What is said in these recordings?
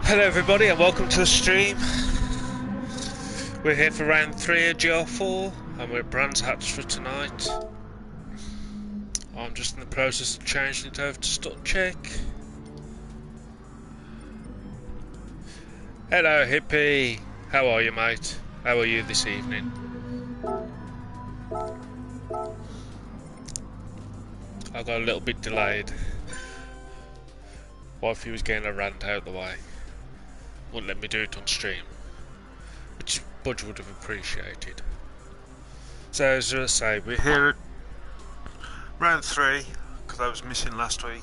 Hello everybody and welcome to the stream. We're here for round 3 of Gr4 and we're at Brands Hatch for tonight. I'm just in the process of changing it over to stock check. Hello Hippie, how are you mate? How are you this evening? I got a little bit delayed. Wifey was getting a rant out of the way. Wouldn't let me do it on stream, which Budge would have appreciated. So as I say, we're here at round 3 because I was missing last week.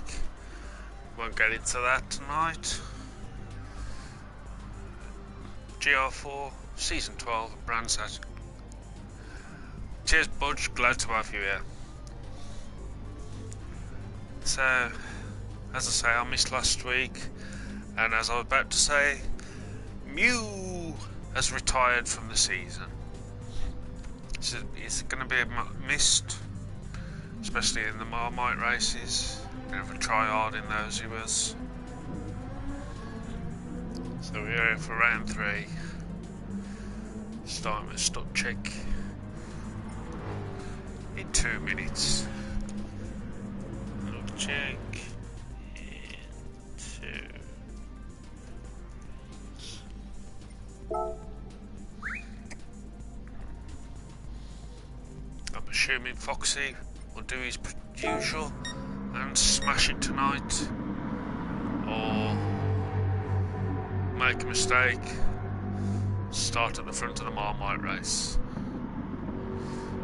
Won't get into that tonight. Gr4 season 12 at Brands Hatch. Cheers Budge, glad to have you here. So as I say, I missed last week, and as I was about to say, Mew has retired from the season. So it's going to be missed, especially in the Marmite races. Bit of a try hard in those he was. So we're here for round 3. Starting with stock check in 2 minutes. Stock check in 2. I'm assuming Foxy will do his usual and smash it tonight, or make a mistake, start at the front of the Marmite race.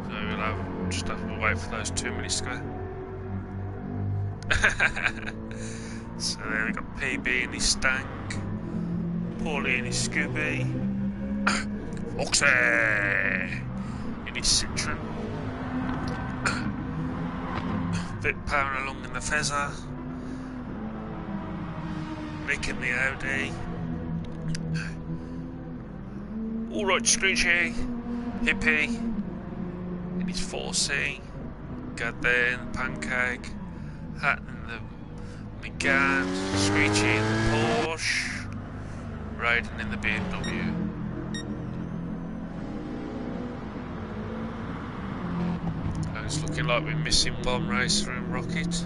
So we'll just have to wait for those 2 minutes to go. So there we got PB in his Stank, Paulie in his Scooby, Foxy in his Citroen, Vic powering along in the Fezzer, Nick in the Audi, alright Screechy, Hippie in his 4C, got there in the Pancake, Hat in the McGann, Screechy in the Porsche, Raiden in the BMW. It's looking like we're missing one racer in Rocket.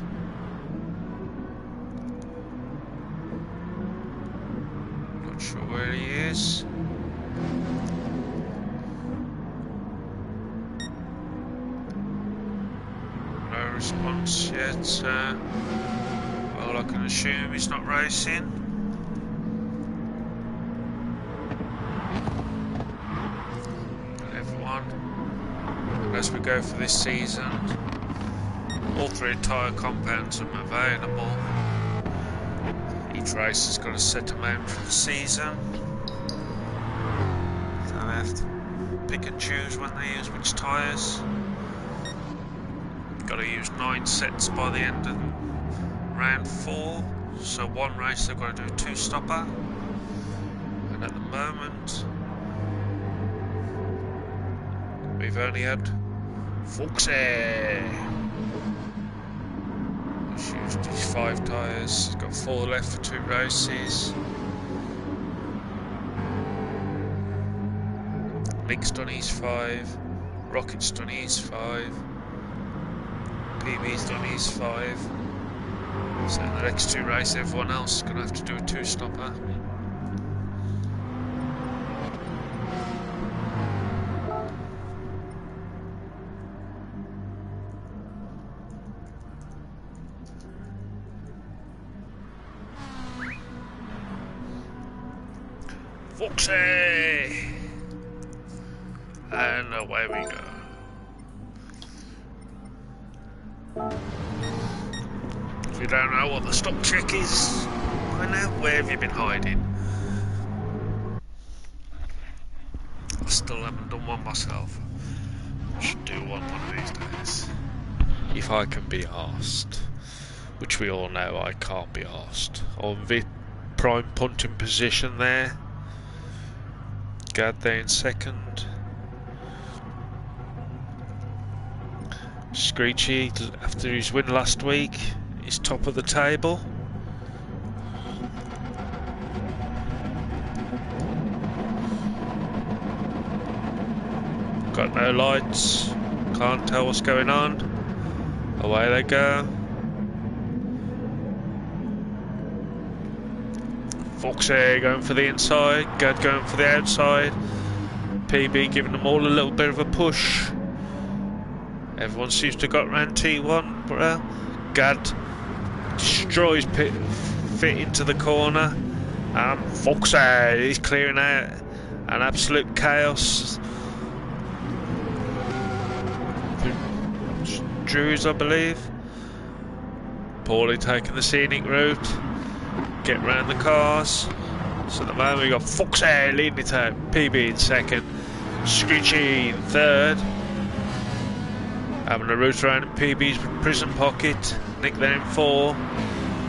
Not sure where he is. No response yet. Well, I can assume he's not racing. As we go for this season, all 3 tyre compounds are available. Each race has got a set amount for the season, so they have to pick and choose when they use which tyres. Got to use 9 sets by the end of round 4, so one race they've got to do a 2-stopper, and at the moment we've only had Foxy. He's used his 5 tyres. He's got 4 left for 2 races. Nick's done his 5. Rocket's done his 5. PB's done his 5. So in the next 2 races, everyone else is going to have to do a 2-stopper. Foxy! And away we go. If you don't know what the stock check is by now, where have you been hiding? I still haven't done one myself. I should do one of these days. If I can be arsed. Which we all know I can't be arsed. On the prime punting position there. Got there in second. Screechy, after his win last week, is top of the table. Got no lights, can't tell what's going on. Away they go. Foxy going for the inside, Gad going for the outside. PB giving them all a little bit of a push. Everyone seems to have got round T1, but Gad destroys Fit into the corner. Foxy, he's clearing out an absolute chaos. Drews, I believe. Paulie taking the scenic route. Get round the cars. So at the moment we got Foxy leading it out. PB in second. Screechy in third. Having a route around in PB's prison pocket. Nick there in 4.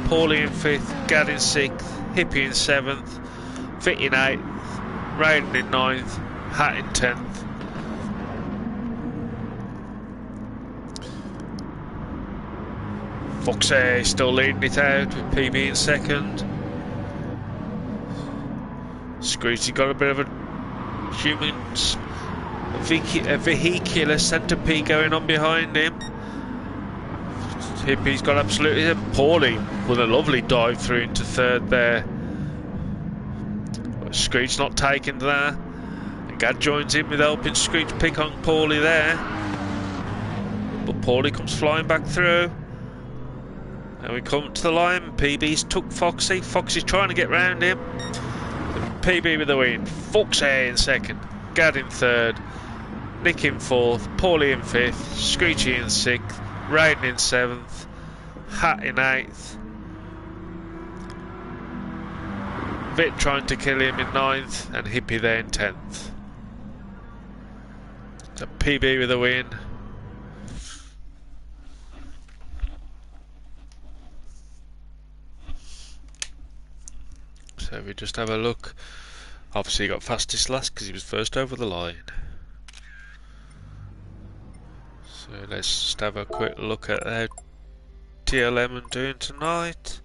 Paulie in 5th. Gad in 6th. Hippie in 7th. Fit in 8th. Raiden in 9th. Hat in 10th. Foxy still leading it out with PB in 2nd. Screechy got a bit of a vehicular centipede going on behind him. Hippie's got absolutely Paulie with a lovely dive through into 3rd there. Screech not taking that. And Gad joins in with helping Screech pick on Paulie there. But Paulie comes flying back through. And we come to the line. PB's took Foxy. Foxy's trying to get round him. PB with the win. Foxy in 2nd. Gad in 3rd. Nick in 4th. Paulie in 5th. Screechy in 6th. Raiden in 7th. Hat in 8th. Vit trying to kill him in 9th. And Hippie there in 10th. So PB with the win. So we just have a look. Obviously he got fastest last because he was first over the line. So let's just have a quick look at how TLM are doing tonight.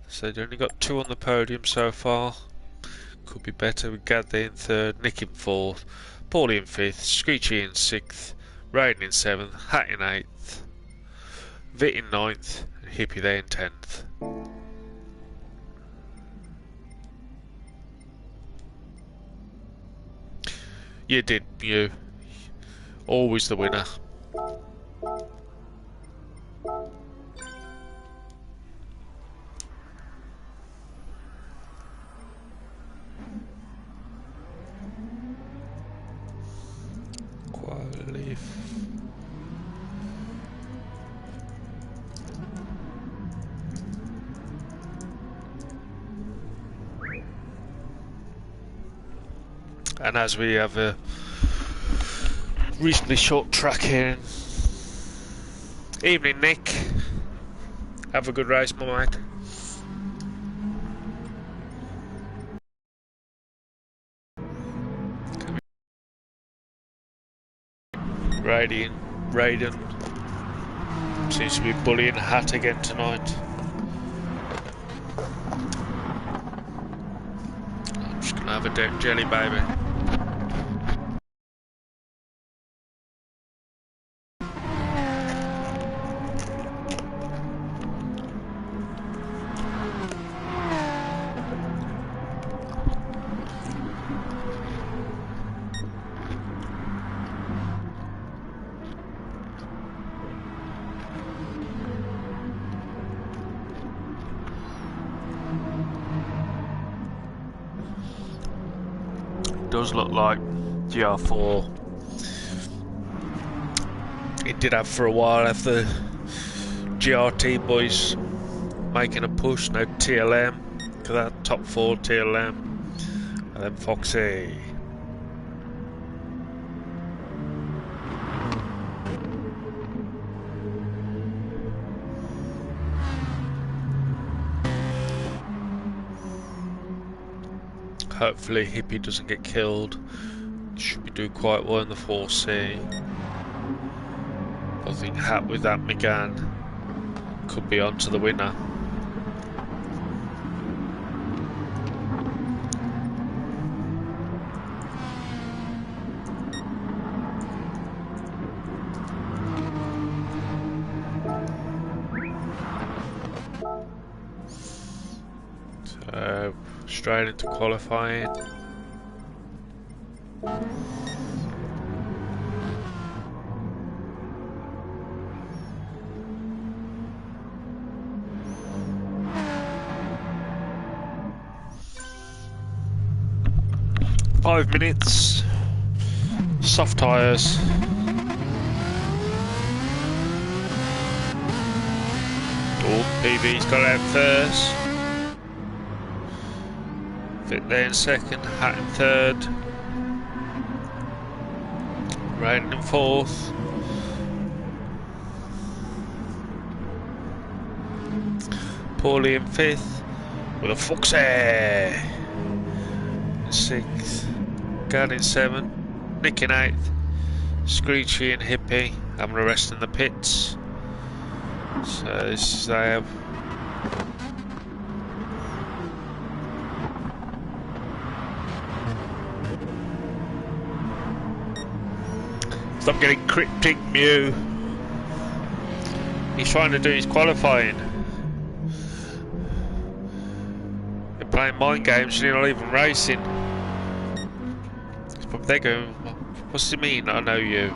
So they only got 2 on the podium so far. Could be better with Gad there in 3rd, Nick in 4th, Paulie in 5th, Screechy in 6th, Raiden in 7th, Hat in 8th, Vit in 9th, and Hippie there in 10th. You did, you. Always the winner. Qualif. And as we have a reasonably short track here. Evening, Nick. Have a good race, my mate. Raiden seems to be bullying Hat again tonight. I'm just gonna have a damn jelly baby. Does look like Gr4. It did have for a while after GRT boys making a push. Now TLM, because that top 4 TLM, and then Foxy. Hopefully Hippie doesn't get killed. Should be doing quite well in the 4C. I think Hat with that McGann could be on to the winner. So straight into qualifying. Five minutes. Soft tyres. Oh, PB's got out first. Fit there in second. Hat in third. Raiden in fourth. Paulie in fifth. With a Foxy in sixth. Gad in seventh. Nick in eighth. Screechy and Hippie having a rest in the pits. So this is they have. Stop getting cryptic, Mew. He's trying to do his qualifying. You're playing mind games and you're not even racing. It's probably they're going, what's it mean? I know you.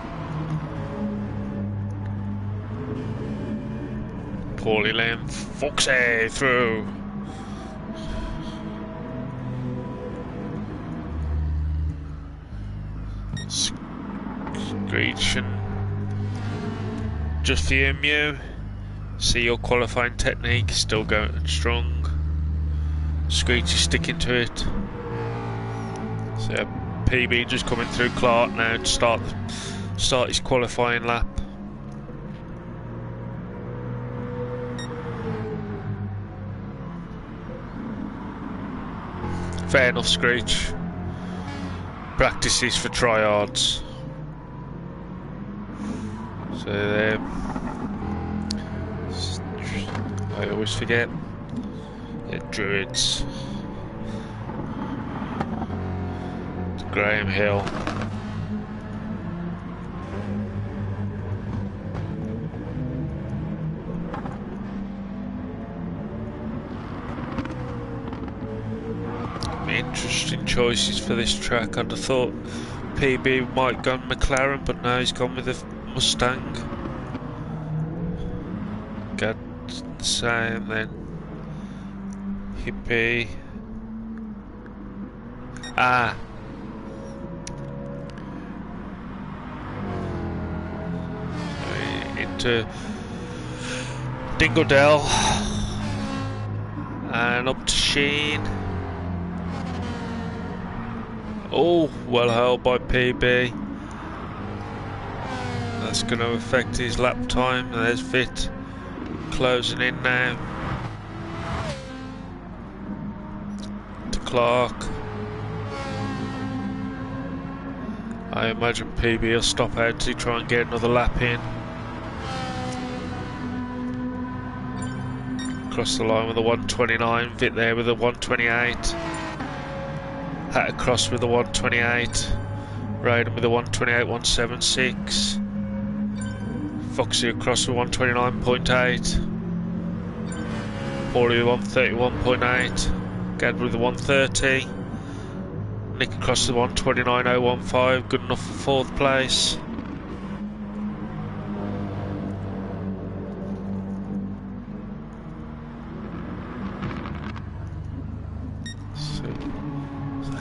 Poorly length, Foxy through. Screeching. Just for you, Mew. See your qualifying technique still going strong. Screech is sticking to it. So PB just coming through Clark now to start his qualifying lap. Fair enough, Screech. Practices for tryhards. So there. I always forget. Yeah, Druids. To Graham Hill. Interesting choices for this track. I'd have thought PB might go on McLaren, but now he's gone with a Mustang. Got the same then. Hippie. Into Dingledell and up to Sheen. Oh, well held by PB. That's going to affect his lap time. There's Fit closing in now. To Clark. I imagine PB will stop out to try and get another lap in. Across the line with a 129. Fit there with a 128. Hat across with a 128. Raiden with a 128, 176. Foxy across with 129.8. Paulie with 131.8. Gad with a 130. Nick across with 129.015. Good enough for fourth place.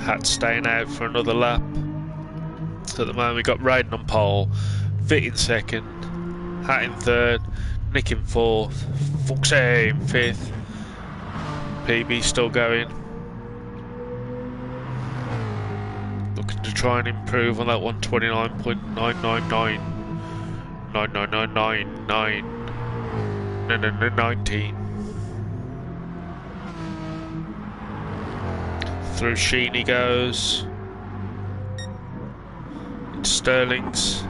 Hat staying out for another lap. So at the moment we got Raiden on pole, Fit in second, Hat in third, Nick in fourth, Foxy in fifth, PB still going. Looking to try and improve on that 129.999. 19. Through Sheeny goes. Into Sterling's.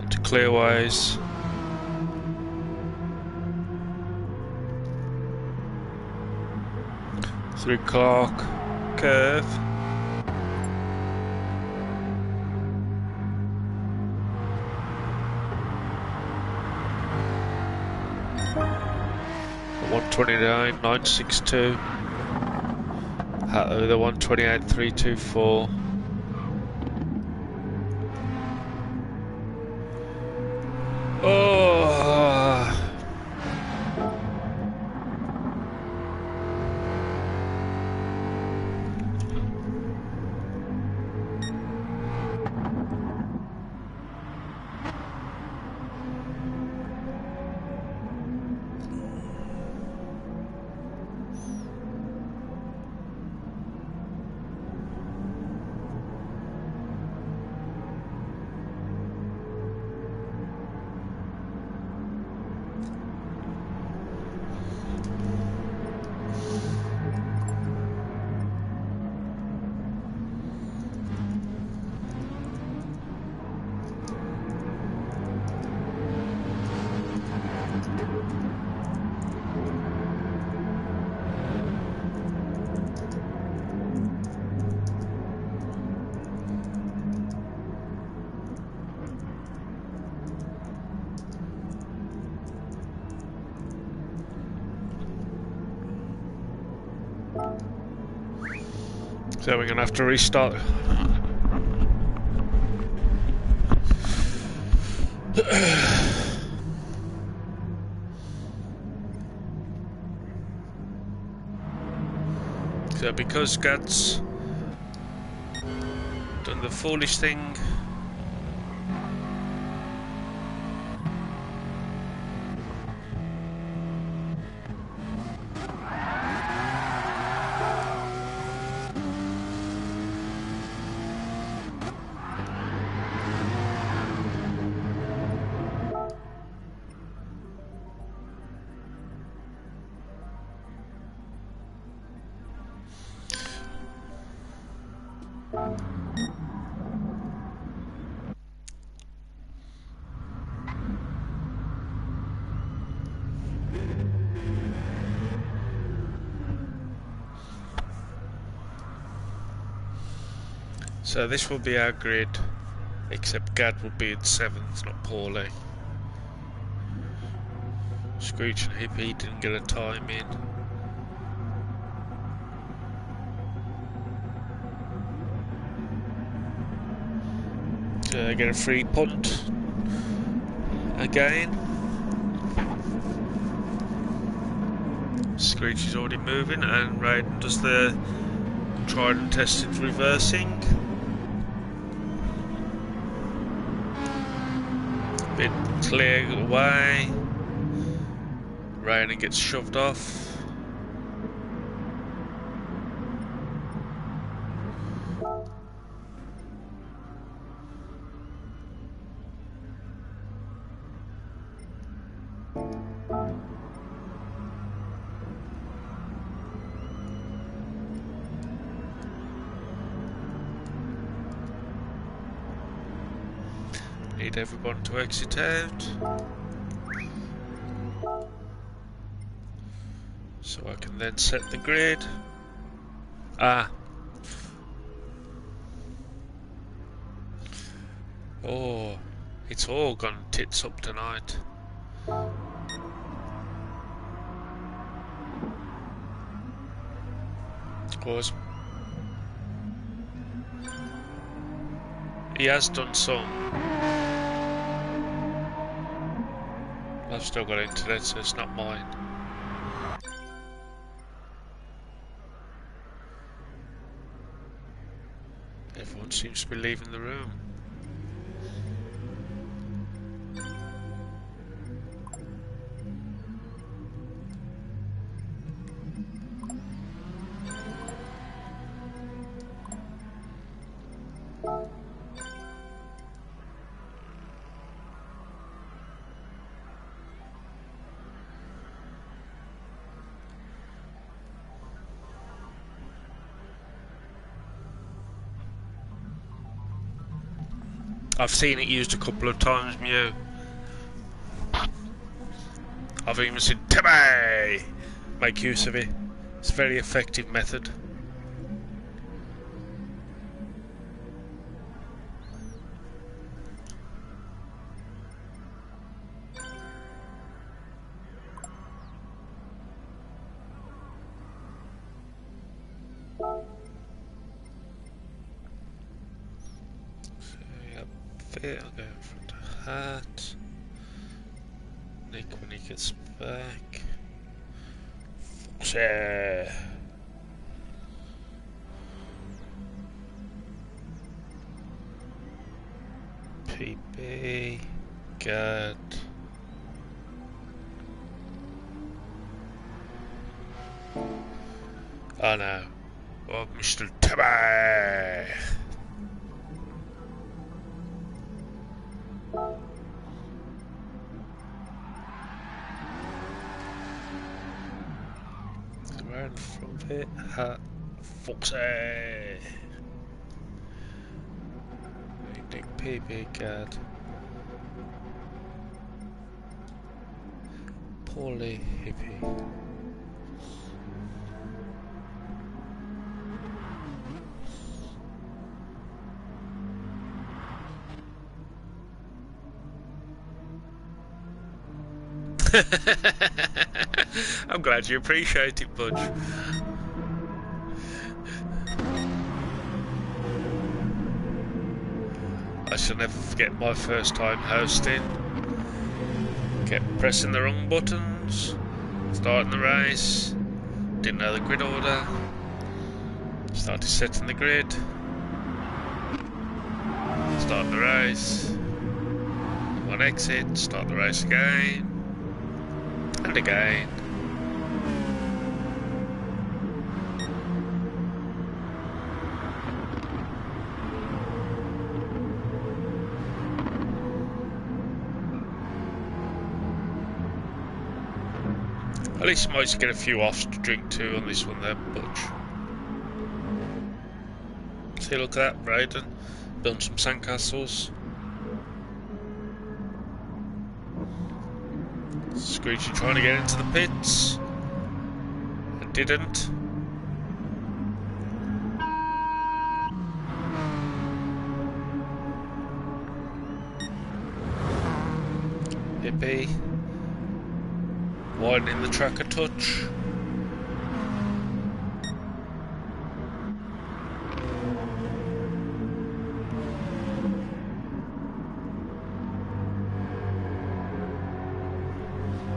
Into Clearways. Through Clark. Curve. 129,962. The 128,324. Oh. So we're gonna have to restart. So because Gad's done the foolish thing, so this will be our grid, except Gad will be at 7th, not Paulie. Screech and Hippie didn't get a time in. So they get a free punt again. Screech is already moving, and Raiden does the tried and tested reversing. Bit clear away. Raiden gets shoved off. Need everyone to exit out. So I can then set the grid. Oh, it's all gone tits up tonight. Of course. He has done some. I've still got internet, so it's not mine. Everyone seems to be leaving the room. I've seen it used a couple of times, Mew. I've even seen Timmy make use of it. It's a very effective method. bit. I'll go in front of hat. Nick when he gets back. Foxy. PB. Good. Oh no. Oh, Mr. Tabby. Around from it, hat, Foxy. Nick PB, God. Poorly hippie. I'm glad you appreciate it, Budge. I shall never forget my first time hosting. Kept pressing the wrong buttons, starting the race, didn't know the grid order, started setting the grid, start the race, one exit, start the race again, and again. At least you might get a few offs to drink to on this one there, Butch. See, look at that, Brayden. Building some sandcastles. Screechy trying to get into the pits. And didn't. Hippie. Widening the track a touch.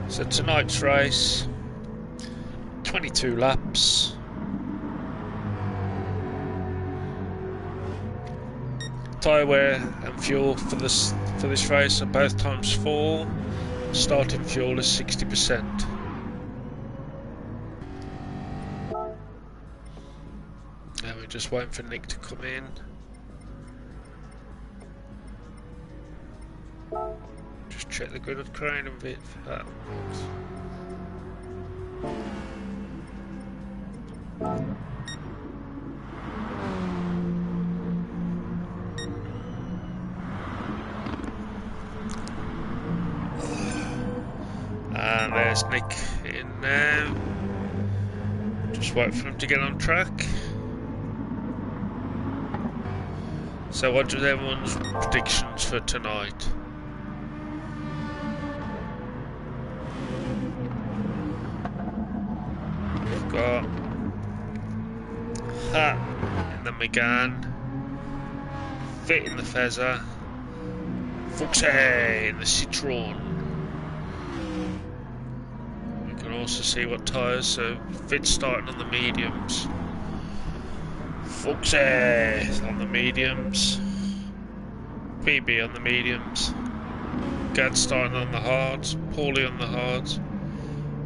So tonight's race, 22 laps. Tyre wear and fuel for this race are both times 4. Starting fuel is 60%. Now we're just waiting for Nick to come in. Just check the grid of crane a bit for that. And there's Nick in now. Just wait for him to get on track. So what are everyone's predictions for tonight? We've got Hat in the Megane, Fit in the Fezzer, Foxy in the Citroen. Also see what tyres, so Fit's starting on the mediums, Foxy on the mediums, BB on the mediums, Gad starting on the hards, Paulie on the hards,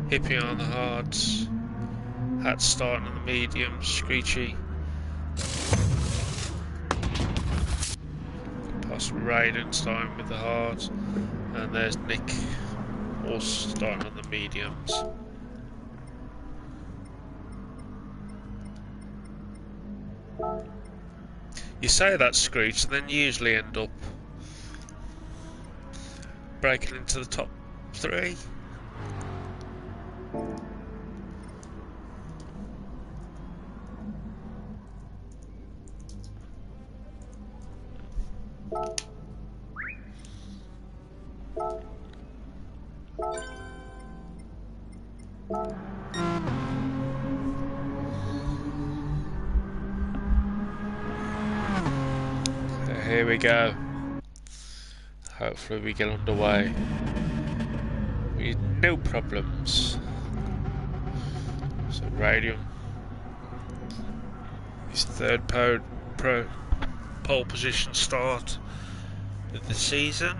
Hippie on the hards, Hat starting on the mediums, Screechy, past Raiden starting with the hards, and there's Nick also starting on the mediums. You say that, Screech, and then you usually end up breaking into the top 3. Here we go. Hopefully we get underway with no problems. So Radium, his third pole position start of the season.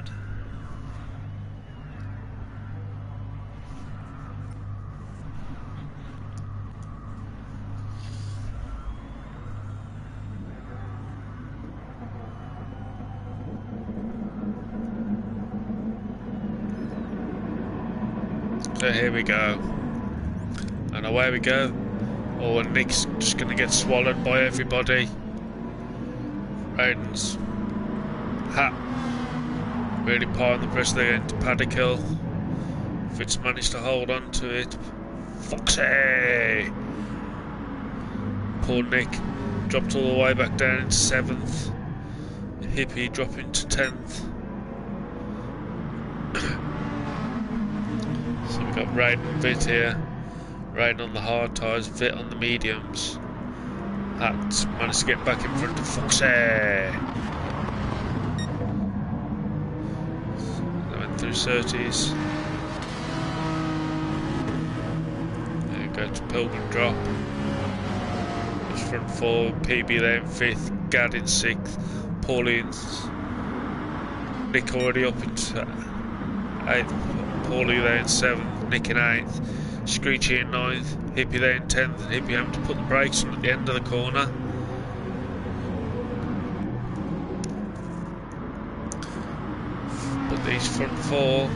So here we go, and away we go. Oh, and Nick's just going to get swallowed by everybody. Raiden's hat really piling the pressure there into Paddock Hill. Fitz managed to hold on to it. Foxy! Poor Nick dropped all the way back down into 7th. Hippie dropping to 10th. So we've got Raiden and Vit here. Raiden on the hard tyres, Vit on the mediums. Hat managed to get back in front of Foxy. They went through Surtees. There you go to Pilgrim Drop. It's front 4, PB there in 5th, Gad in 6th, Pauline's Nick already up into 8th. Paulie there in 7th, Nick in 8th, Screechy in 9th, Hippie there in 10th, and Hippie having to put the brakes on at the end of the corner. But these front 4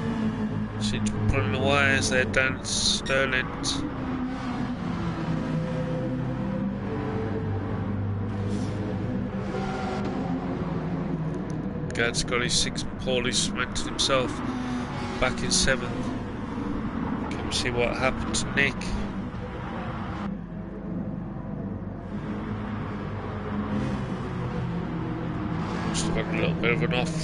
seem to be pulling away as they're down Sterling. Gad's got his 6th, Paulie's cemented himself back in 7th. Can we see what happened to Nick? Must have had a little bit of an off.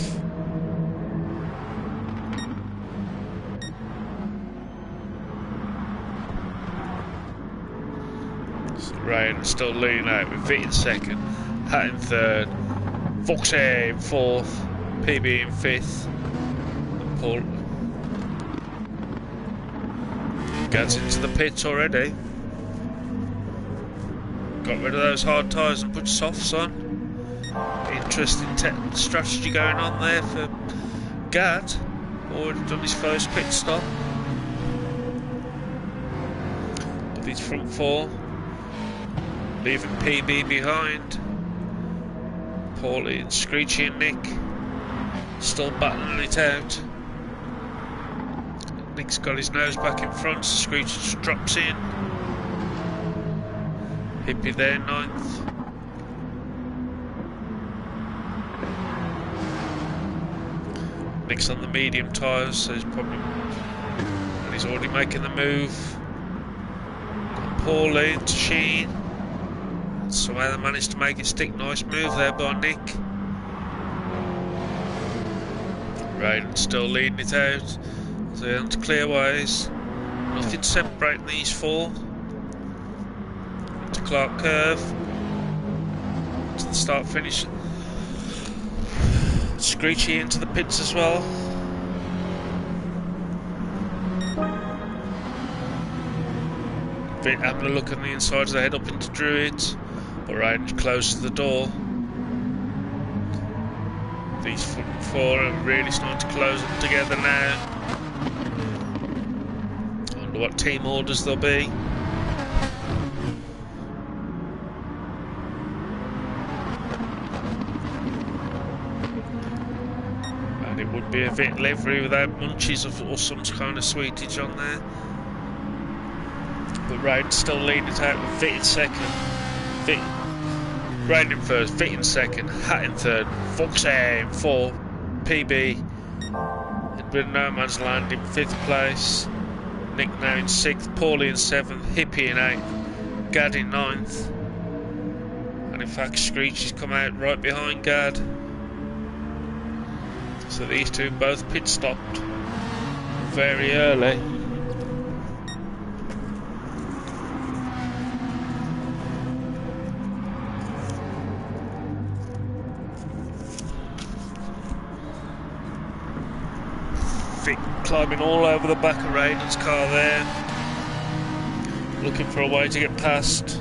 So Ryan still leading out with Vit in 2nd, Hat in 3rd, Foxy in 4th, PB in 5th, and Paul. Gets into the pits already. Got rid of those hard tyres and put softs on. Interesting strategy going on there for Gad. Already done his first pit stop. With his front 4. Leaving PB behind. Paulie and Screechy and Nick still battling it out. Nick's got his nose back in front, so Screech just drops in. Hippie there, 9th. Nick's on the medium tyres, so he's probably... And he's already making the move. Got Paulie into Sheen. Somehow they managed to make it stick. Nice move there by Nick. Raiden still leading it out. So they're on to clear ways. Nothing separating these 4. To Clark Curve. To the start finish. Screechy into the pits as well. Vit having a look on the inside as they head up into Druid. But Ryan closes the door. These 4 are really starting to close them together now. I wonder what team orders there'll be. And it would be a Vit livery without munchies or some kind of sweetage on there. But Ryan still leading it out with Vit in 2nd. Vit Ryan in 1st, Vit in 2nd, Hat in 3rd, Foxy in 4th, PB in bit of no man's land in 5th place, Nick now in 6th, Paulie in 7th, Hippie in 8th, Gad in 9th, and in fact Screech has come out right behind Gad. So these two both pit stopped very early. climbing all over the back of Raiden's car there, looking for a way to get past.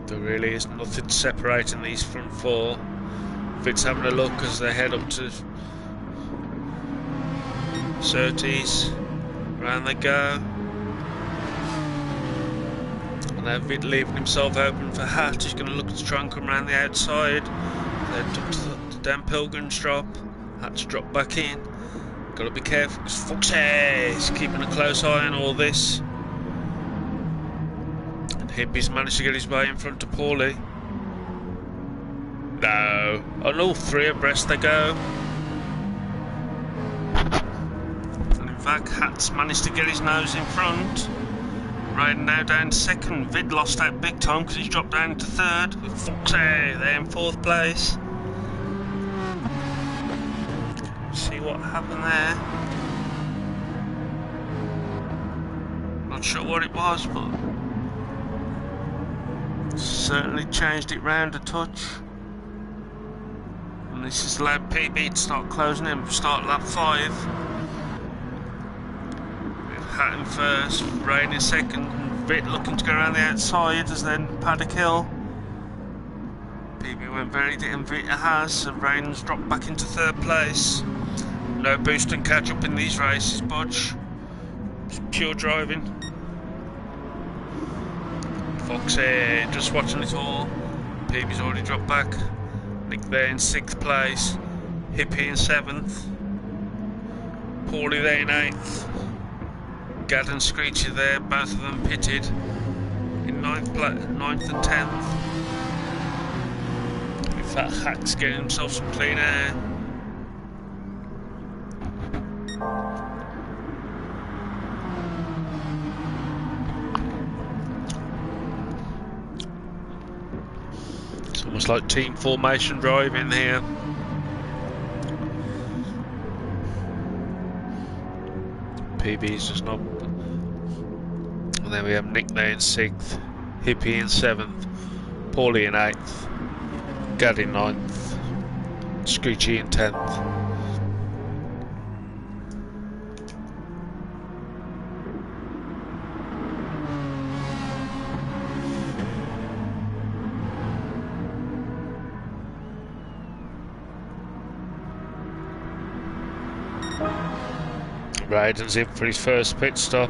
There really is nothing separating these front four. Fitz having a look as they head up to Surtees. Round they go. And now Vitt leaving himself open for Hatch. He's going to look to try and come around the outside. Then up to the damn Pilgrim's drop. Hatch drop back in. Got to be careful because Foxy is keeping a close eye on all this. Herbies managed to get his way in front of Paulie. No. On all three abreast they go. And in fact, Hat's managed to get his nose in front. Riding now down to second. Vitt lost out big time because he's dropped down to third. With Foxy there in fourth place. See what happened there. Not sure what it was, but certainly changed it round a touch. And this has allowed PB to start closing in, start lap 5. With Hat in first, Rain in second, and Vitt looking to go around the outside as then Paddock Hill. PB went very deep and Vitt has, and Rain's dropped back into third place. No boost and catch up in these races, Budge. It's pure driving. Foxy just watching it all. PB's already dropped back. Nick there in 6th place. Hippie in 7th. Paulie there in 8th. Gad and Screechy there, both of them pitted in 9th and 10th. In fact, Hack's getting himself some clean air. Almost like team formation driving here. PB's just not. And then we have Nick there in 6th, Hippie in 7th, Paulie in 8th, Gad in 9th, Screechy in 10th. Raiden's in for his first pit stop.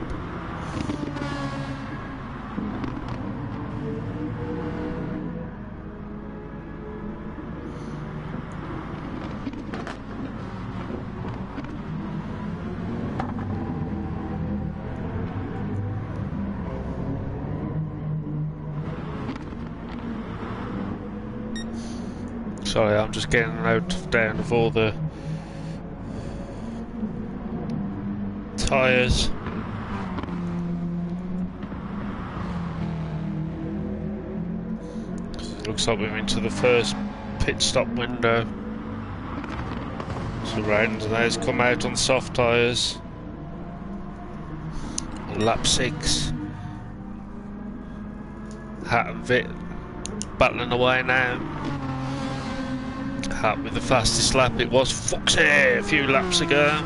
Sorry, I'm just getting a note down of all the tyres. Looks like we're into the first pit stop window. So Raiden's now's come out on soft tyres. On lap 6. Hat and Vitt battling away now. Hat with the fastest lap. It was Foxy a few laps ago.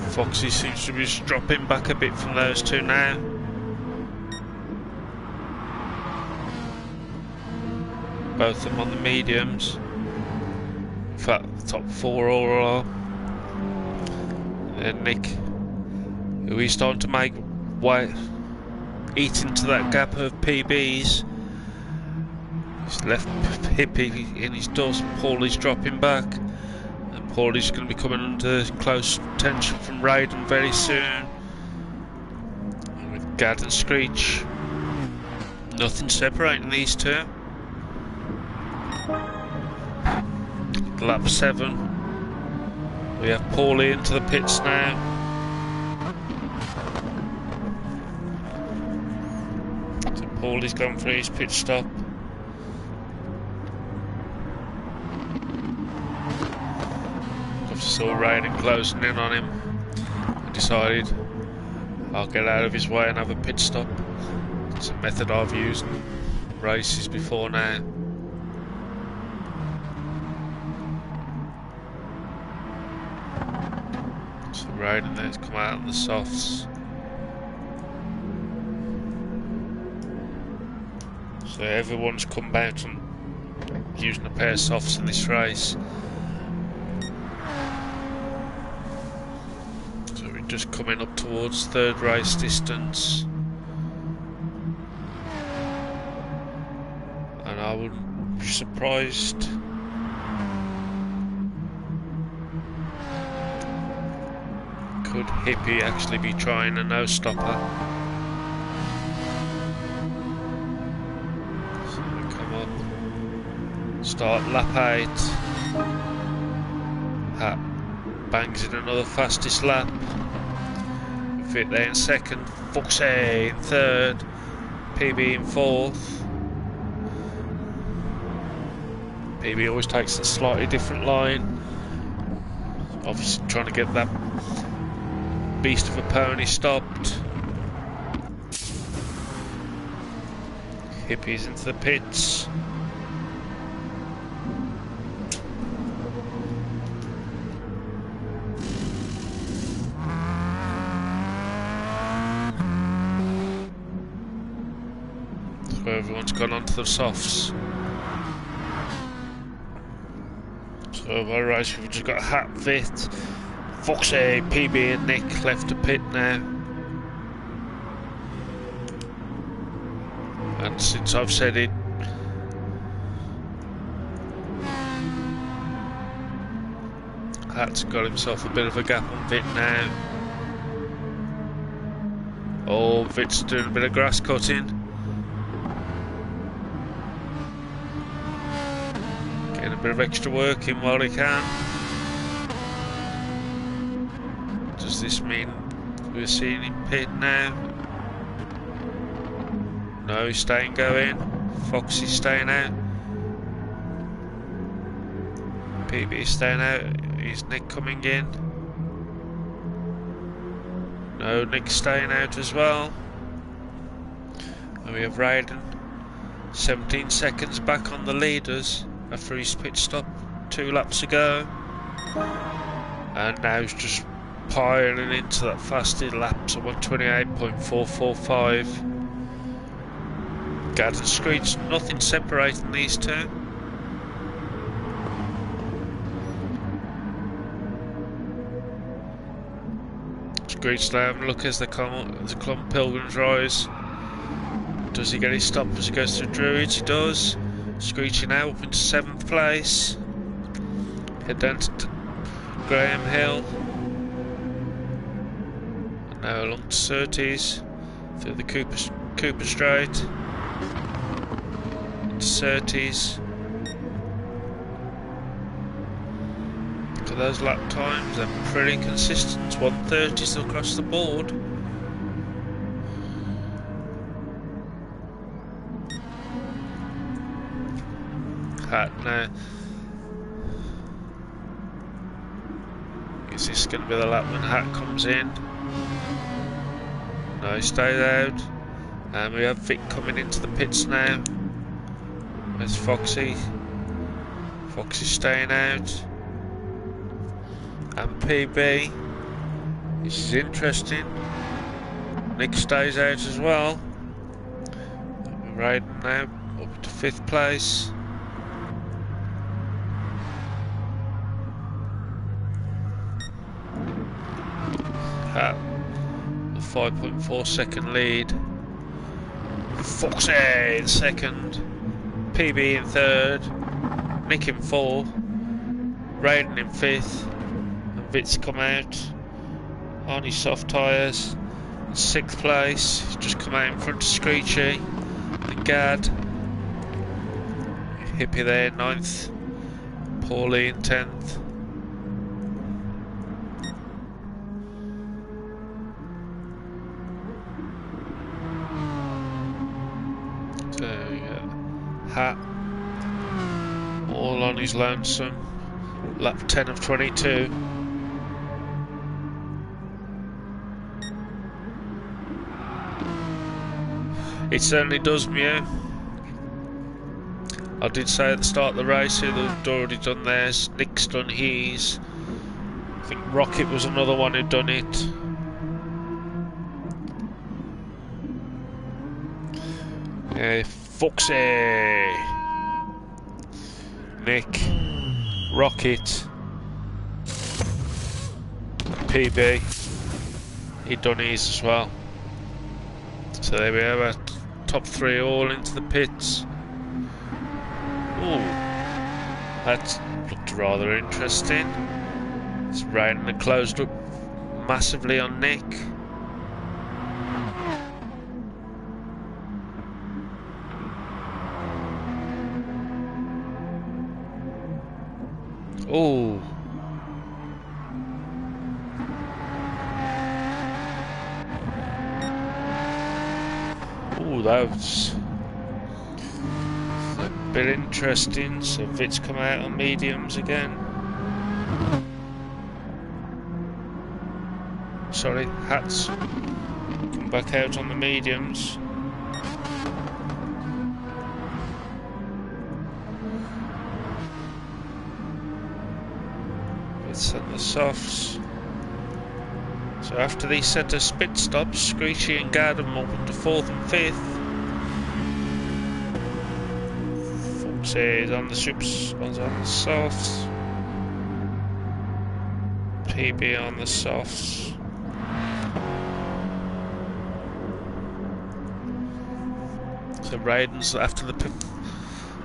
Foxy seems to be just dropping back a bit from those two now. Both of them on the mediums. In fact, the top 4 all are. And Nick, who is starting to make way, eat into that gap of PBs. He's left Hippie in his dust. Paulie's dropping back. Paulie's going to be coming under close tension from Raiden very soon. And with Gad and Screech, nothing separating these two. Lap 7. We have Paulie into the pits now. So Paulie's gone for his pit stop. Saw rain and closing in on him. I decided I'll get out of his way and have a pit stop. It's a method I've used in races before now. So rain and there's come out on the softs. So everyone's come out and using a pair of softs in this race. Just coming up towards third race distance, and I wouldn't be surprised could Hippie actually be trying a no stopper. So we come up, start lap 8, Hat bangs in another fastest lap. Fit there in second, Foxy in third, PB in fourth. PB always takes a slightly different line, obviously trying to get that beast of a pony stopped. Hippie's into the pits. Everyone's gone onto the softs. So alright, we've just got Hat, Vit, Foxy, PB and Nick left to pit now. And since I've said it, Hat's got himself a bit of a gap on Vit now. Oh, Vit's doing a bit of grass cutting. A bit of extra work in while he can. Does this mean we're seeing him pit now? No, he's staying going. Foxy's staying out. PB's staying out. Is Nick coming in? No, Nick's staying out as well. And we have Raiden 17 seconds back on the leaders after his pit stop 2 laps ago, and now he's just piling into that fastest lap, so 128.445. Gad and Screech, nothing separating these two. Screech down, look as the clump pilgrims rise. Does he get his stop as he goes through Druids? He does. Screeching out up into 7th place. Head down to Graham Hill. And now along to Surtees through the Cooper Straight. Into Surtees. Look at those lap times, they're pretty consistent. 130s across the board. Hat now. Is this going to be the lap when Hat comes in? No, he stays out. And we have Vic coming into the pits now. There's Foxy. Foxy staying out. And PB. This is interesting. Nick stays out as well. We're riding now up to 5th place. Hat, a 5.4 second lead. Foxy in 2nd. PB in 3rd. Nick in 4th. Raiden in 5th. And Vit's come out on his soft tyres. 6th place. He's just come out in front of Screechy. And Gad. Hippie there, 9th. Paulie in 10th. Hat all on his lonesome. Lap 10 of 22. It certainly does, Mew. I did say at the start of the race who'd already done theirs. Nick's done his. I think Rocket was another one who'd done it. Foxy! Nick, Rocket, PB, he'd done his as well. So there we have our top three all into the pits. Ooh, that looked rather interesting. It's raining and closed up massively on Nick. Oh, that was a bit interesting. So Vit's come out on mediums again. Sorry, Hat's come back out on the mediums. And the softs. So after these set of pit stops, Screechy and Gardner move up to 4th and 5th. Foxy is on the supes, on the softs. PB on the softs. So Raiden's after the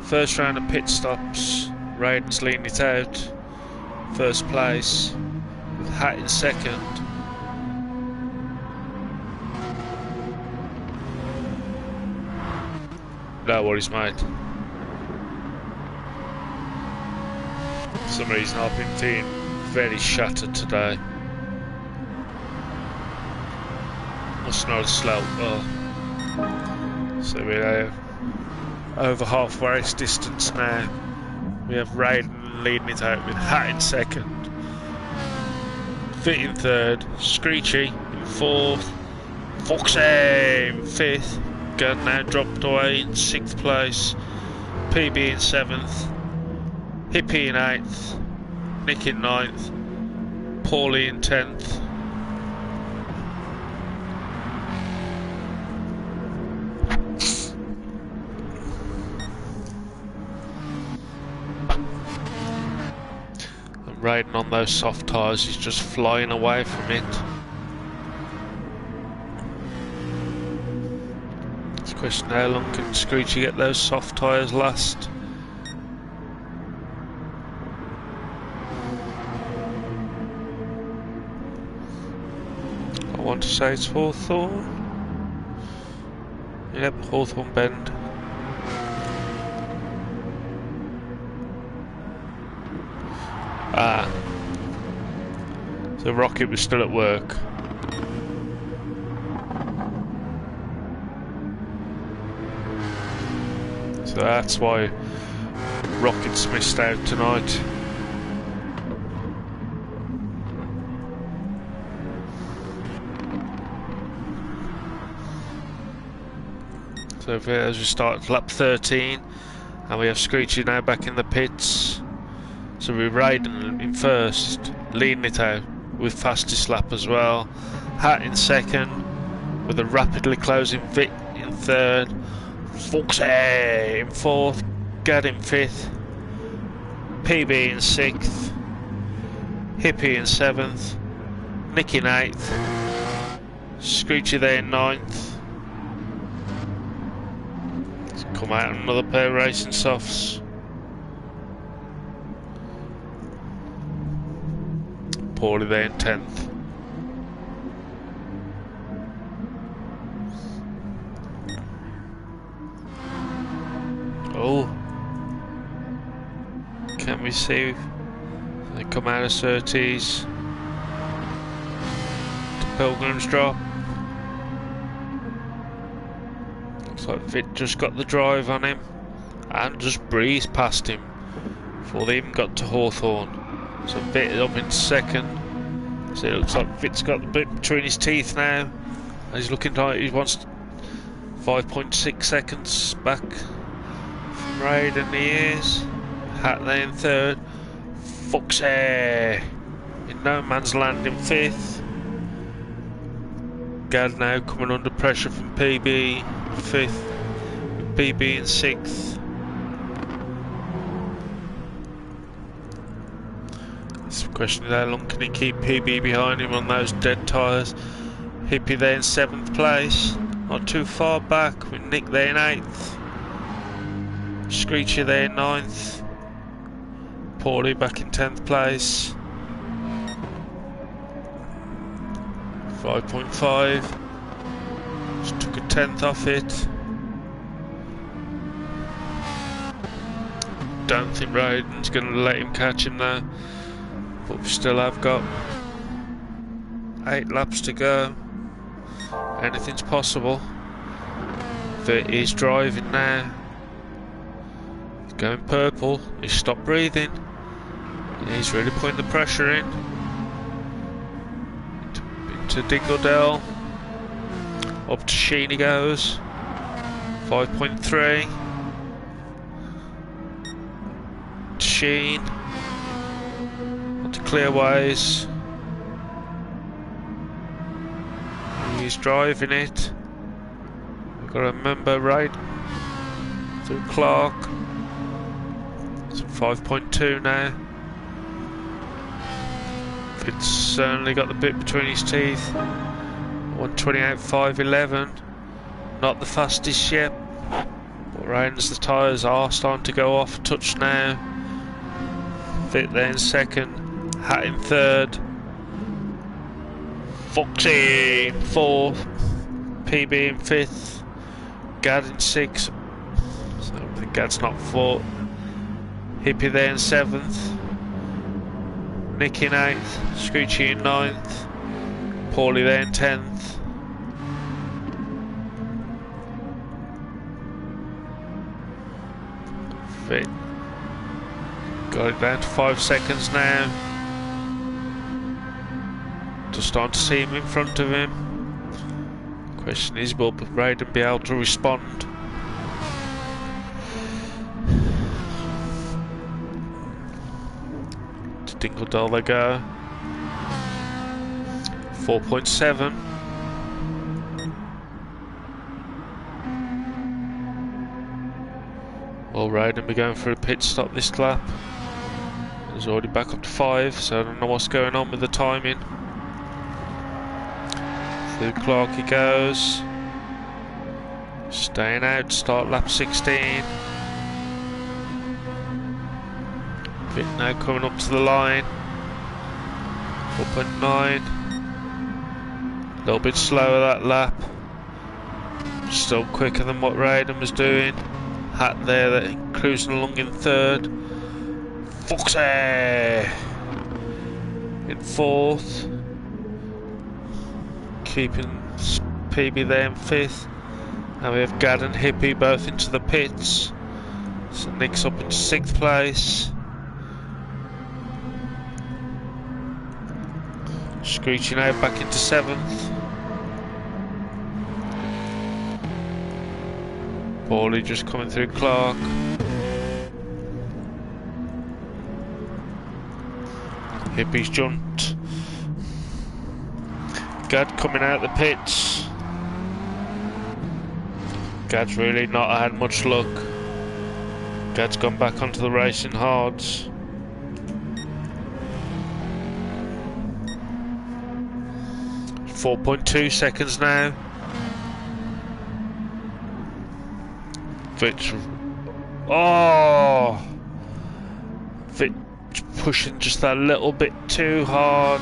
first round of pit stops. Raiden's leading it out. First place, with Hat in second. No worries, mate. For some reason I've been feeling very shattered today. Must not have slow. Oh. So we're over halfway distance now. We have Raiden leading it out with Hat in second, Fit in third, Screechy in fourth, Foxy in fifth, Gerd now dropped away in 6th place, PB in 7th, Hippie in 8th, Nick in 9th, Paulie in 10th. Riding on those soft tyres, he's just flying away from it. It's a question how long can Screechy get those soft tyres last? I want to say it's Hawthorne. Yep, Hawthorne Bend. Ah, so Rocket was still at work. So that's why Rocket's missed out tonight. So as we start lap 13, and we have Screechy now back in the pits. So we're riding in first, leading it out with fastest lap as well. Hat in second, with a rapidly closing Vit in third. Foxy in fourth, Gad in fifth, PB in 6th, Hippie in 7th, Nick in 8th, Screechy there in 9th. Let's come out on another pair of racing softs. Paulie there in 10th. Oh, can we see they come out of Surtees to Pilgrim's Drop? Looks like Vit just got the drive on him. and just breezed past him before they even got to Hawthorne. So Vitt up in second. So it looks like Vitt's got the bit between his teeth now. He's looking like he wants 5.6 seconds back from Raiden. He is. Hat there in third. Foxy in no man's land in fifth. Gad now coming under pressure from PB fifth. PB in sixth. This question is how long can he keep PB behind him on those dead tyres. Hippie there in 7th place, not too far back, with Nick there in 8th. Screechy there in 9th. Paulie back in 10th place. 5.5. Just took a 10th off it. Don't think Raiden's going to let him catch him there, but we still have got 8 laps to go. Anything's possible. Vitt is driving now. He's going purple. He's stopped breathing. He's really putting the pressure in. Into Dingledale. Up to Sheen he goes. 5.3. Sheen. Onto Clearways. He's driving it. We've got to remember right through Clark. It's 5.2 now. It's certainly got the bit between his teeth. 1:28.5.11. Not the fastest yet. But Raiden's the tyres are starting to go off. Touch now. Vitt there in second. Hat in third. Foxy in fourth. PB in fifth. Gad in sixth. So I think Gad's not fourth. Hippie there in seventh. Nick in eighth. Screechy in ninth. Paulie there in 10th. Vitt got it down to 5 seconds now. Just starting to see him in front of him. Question is, will Raiden be able to respond? To Dingledale they go. 4.7. Will Raiden be going for a pit stop this lap? He's already back up to 5, so I don't know what's going on with the timing. Through Clark he goes. Staying out, start lap 16. Vitt now coming up to the line. 4.9. A little bit slower that lap. Still quicker than what Raiden was doing. Hat there that cruising along in third. Foxy in fourth. Keeping PB there in fifth. And we have Gad and Hippie both into the pits. So Nick's up into 6th place. Screeching out back into 7th. Paulie just coming through Clark. Hippie's jumped. Gad coming out the pits. Gad's really not had much luck. Gad's gone back onto the racing hards. .2 seconds now. Vitt, Vitt pushing just that little bit too hard.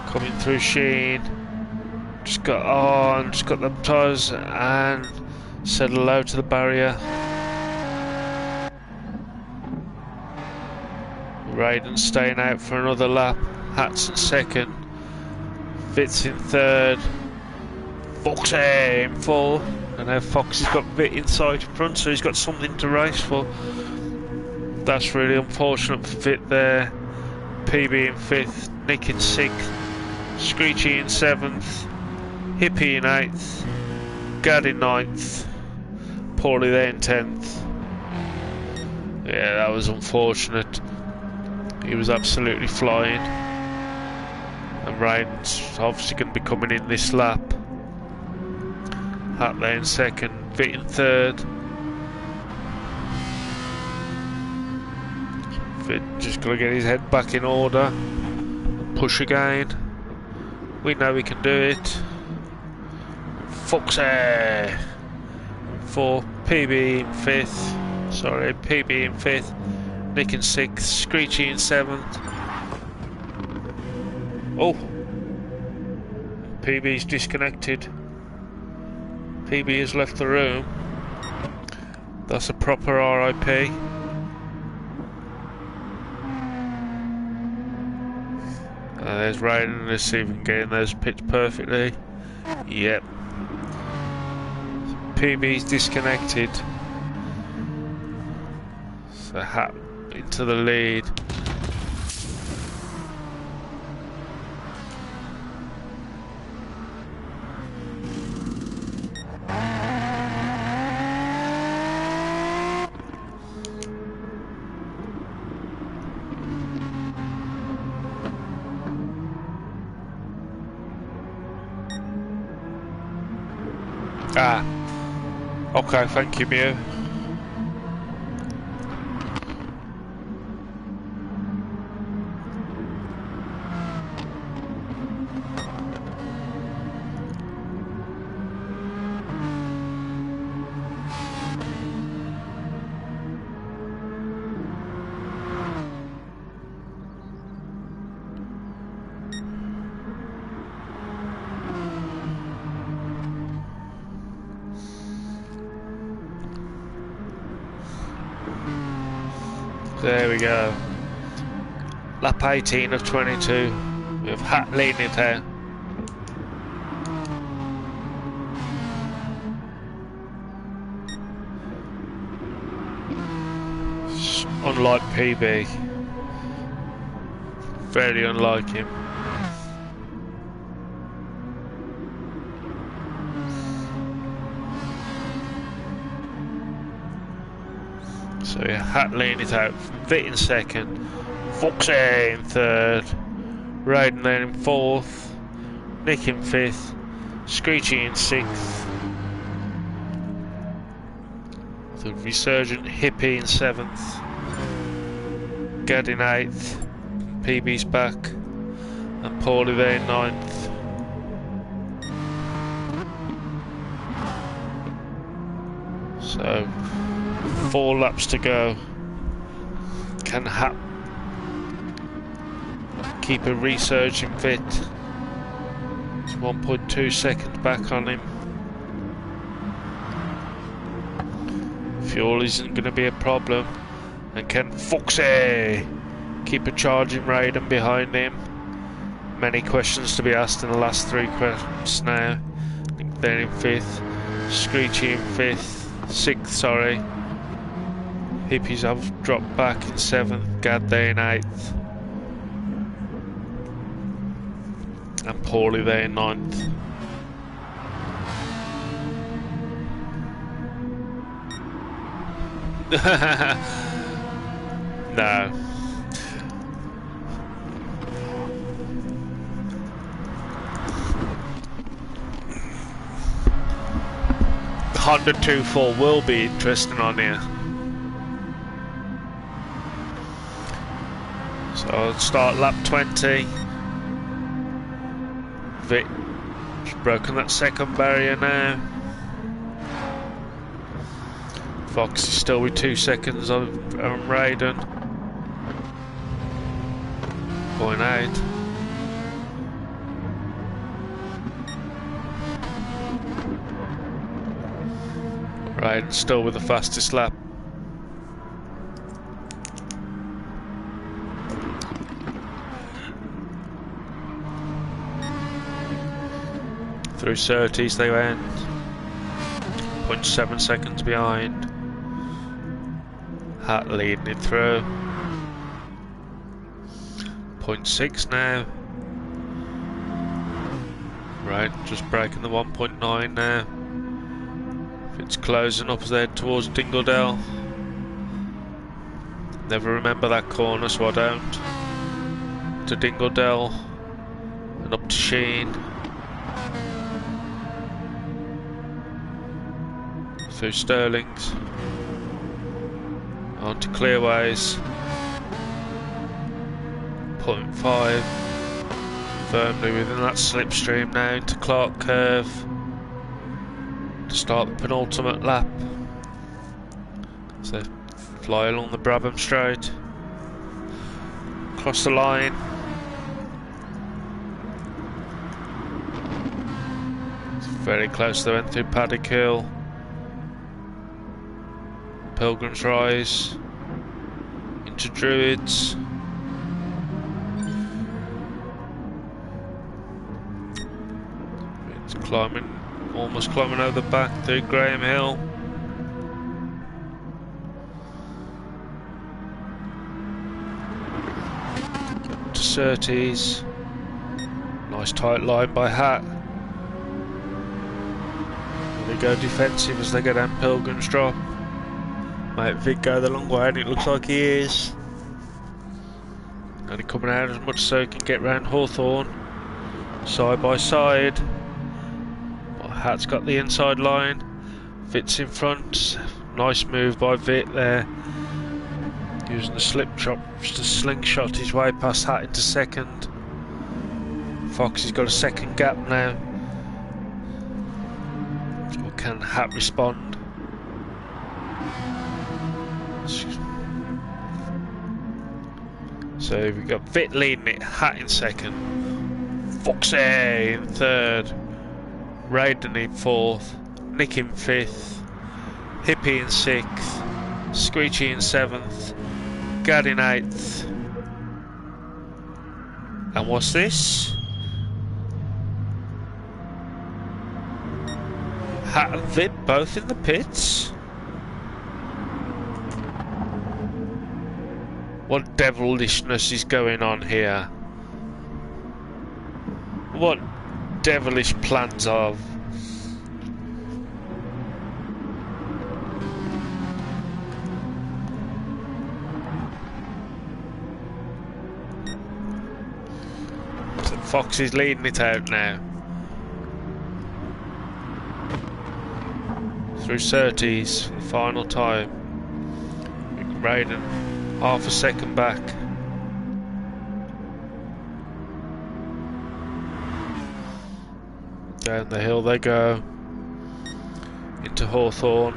Coming through Sheen. Just got on, just got the tyres and said hello to the barrier. Raiden staying out for another lap. Hat's in second. Vitt's in third. Foxy in full, and now Fox has got a bit inside front, so he's got something to race for. That's really unfortunate for Vit there. PB in 5th, Nick in 6th, Screechy in 7th, Hippie in 8th, Gad in 9th, Paulie there in 10th. Yeah, that was unfortunate. He was absolutely flying. And Ryan's obviously going to be coming in this lap. Hat there in 2nd, Vit in 3rd. Vit just got to get his head back in order. Push again. We know we can do it. Foxy for PB in 5th. Sorry, PB in 5th. Nick in 6th. Screechy in 7th. Oh! PB's disconnected. PB has left the room. That's a proper RIP. There's Ryan. Let's see if we can get in those pits perfectly. Yep. PB's disconnected. So Hat into the lead. Ah, okay, thank you, Mew. There we go. Lap 18 of 22 with Hat leading it out. Unlike PB. Very unlike him. So yeah, Hat leading it out. Vit in 2nd. Foxy in 3rd. Raiden there in 4th. Nick in 5th. Screechy in 6th. The resurgent Hippie in 7th. Gad in 8th. PB's back. And Paulie there in 9th. So 4 laps to go. Can Hat keep a resurging Vit? It's 1.2 seconds back on him. Fuel isn't going to be a problem. And can Foxy keep a charging Raiden behind him? Many questions to be asked in the last 3 questions now. They're in 5th. Screechy in 5th. 6th, sorry. Hippies have dropped back in 7th. Gad there in 8th. And Paulie there in 9th. No. Honda 2.4 will be interesting on here. So I'll start lap 20. Vit's broken that second barrier now. Fox is still with 2 seconds on Raiden. 0.8. Raiden still with the fastest lap. Through 30s they went. 0.7 seconds behind. Hat leading it through. 0.6 now. Right, just breaking the 1.9 now. It's closing up there towards Dingledale. Never remember that corner, so I don't. To Dingledale and up to Sheen. Through Stirlings. On to Clearways. 0.5. Firmly within that slipstream now into Clark Curve to start the penultimate lap. So fly along the Brabham Straight, cross the line. It's very close. They went through Paddock Hill, Pilgrim's Rise, into Druids. Climbing, almost climbing over the back through Graham Hill. To Surtees. Nice tight line by Hat. They go defensive as they go down Pilgrim's Drop. Might Vic go the long way, and it looks like he is. Only coming out as much so he can get round Hawthorn. Side by side. Hat's got the inside line, Vit's in front. Nice move by Vit there, using the slip chop to slingshot his way past Hat into second. Foxy's got a second gap now. Or can Hat respond? So we've got Vit leading it, Hat in second, Foxy in third, Raiden in fourth, Nick in fifth, Hippie in sixth, Screechy in seventh, Gad in eighth. And what's this? Hat and Vit both in the pits? What devilishness is going on here? What devilish plans of? So Fox is leading it out now. Through Surtees for the final time. Raiden half a second back. Down the hill they go, into Hawthorn.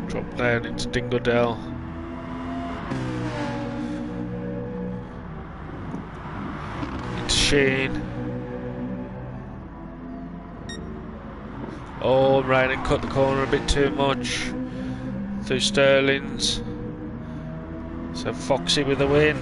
Drop down into Dingledale. Into Sheen. Oh, Raiden cut the corner a bit too much. Through Stirlings. So Foxy with the win.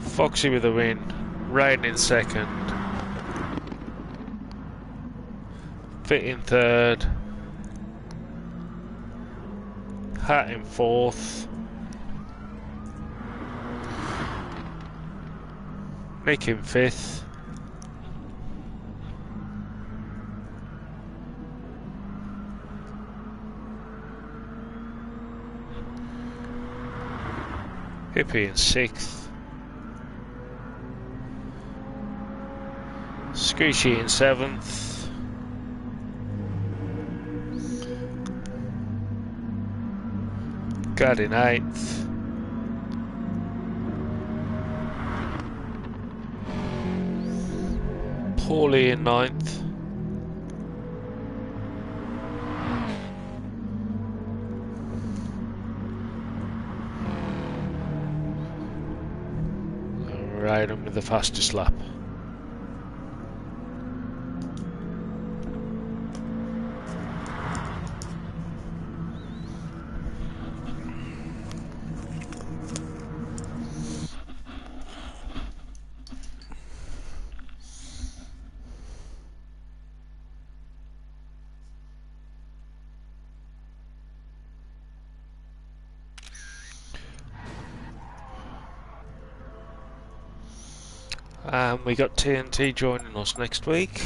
Foxy with the win. Raiden in second. Fit in third. Hat in fourth. Nick in fifth. Hippie in sixth. Screechy in seventh. Gad in eighth. Paulie in ninth. Raiden with the fastest lap. We got TNT joining us next week.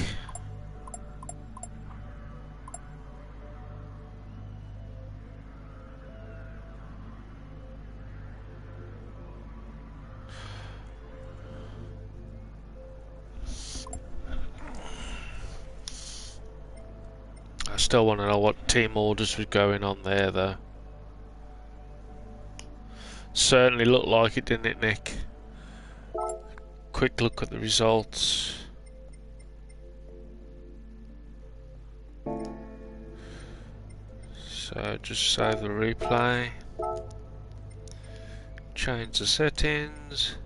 I still want to know what team orders was going on there though. Certainly looked like it, didn't it, Nick? Quick look at the results. So just save the replay. Change the settings.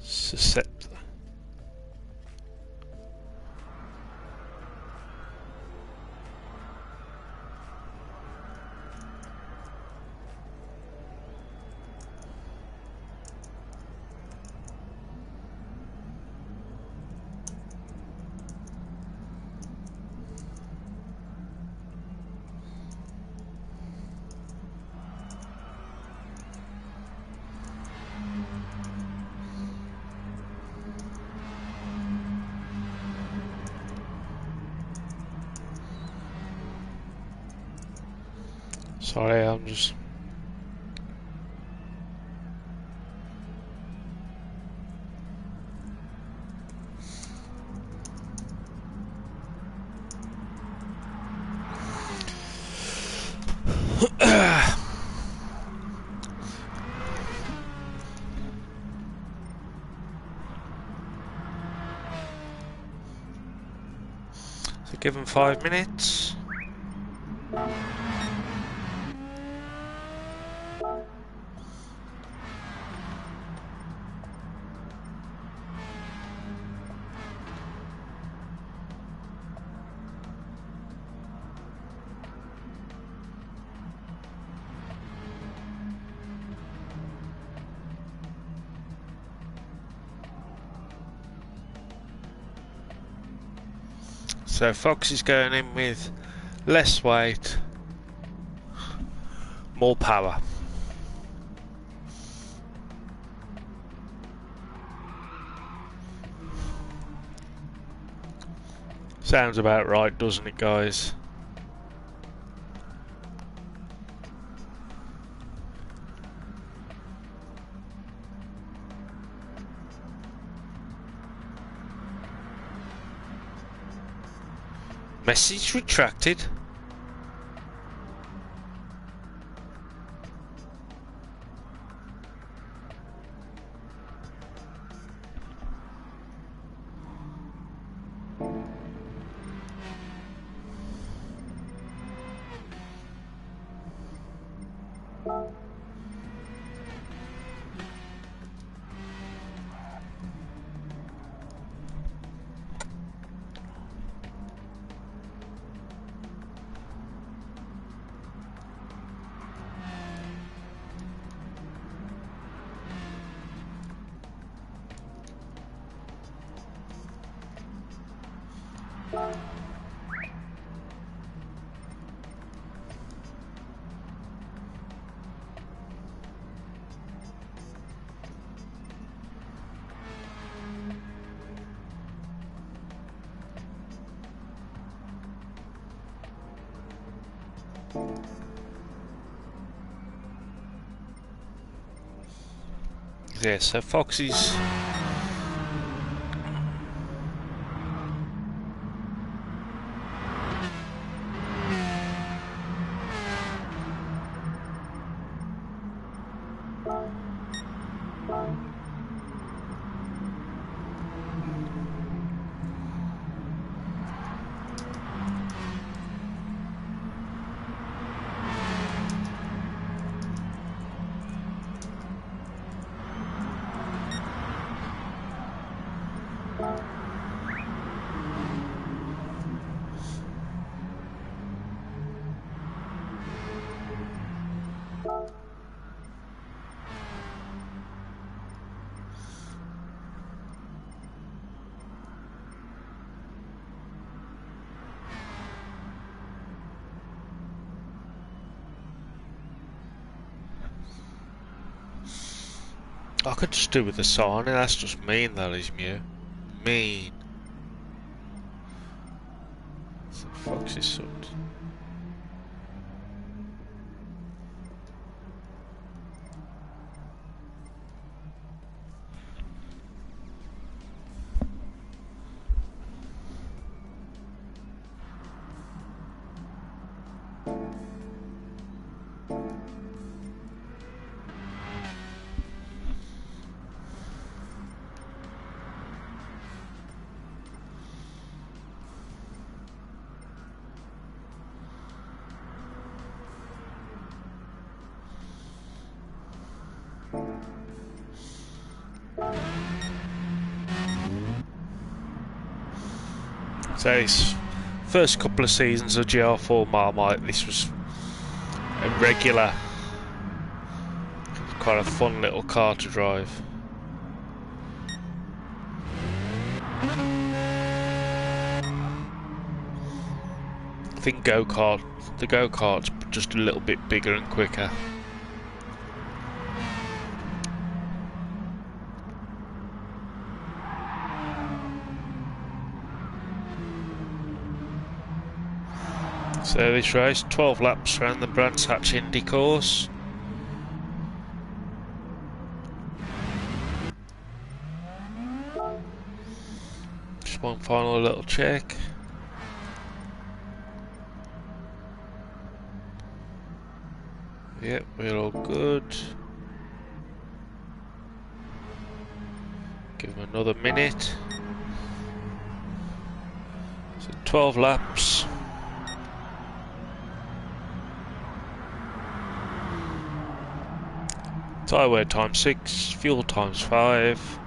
Susceptible. Sorry, I'm just... So give them 5 minutes. So Fox is going in with less weight, more power. Sounds about right, doesn't it, guys? Message retracted. Yeah, so Foxy's I could just do with the sign, and that's just mean, that is, Mew. Mean. What the fuck's this sort? So this first couple of seasons of Gr4 Marmite, this was a regular, kind of fun little car to drive. I think the go-kart's just a little bit bigger and quicker. So this race, 12 laps around the Brands Hatch Indy course. Just one final little check. Yep, we're all good. Give them another minute. So 12 laps. Tyre wear times 6, fuel times 5.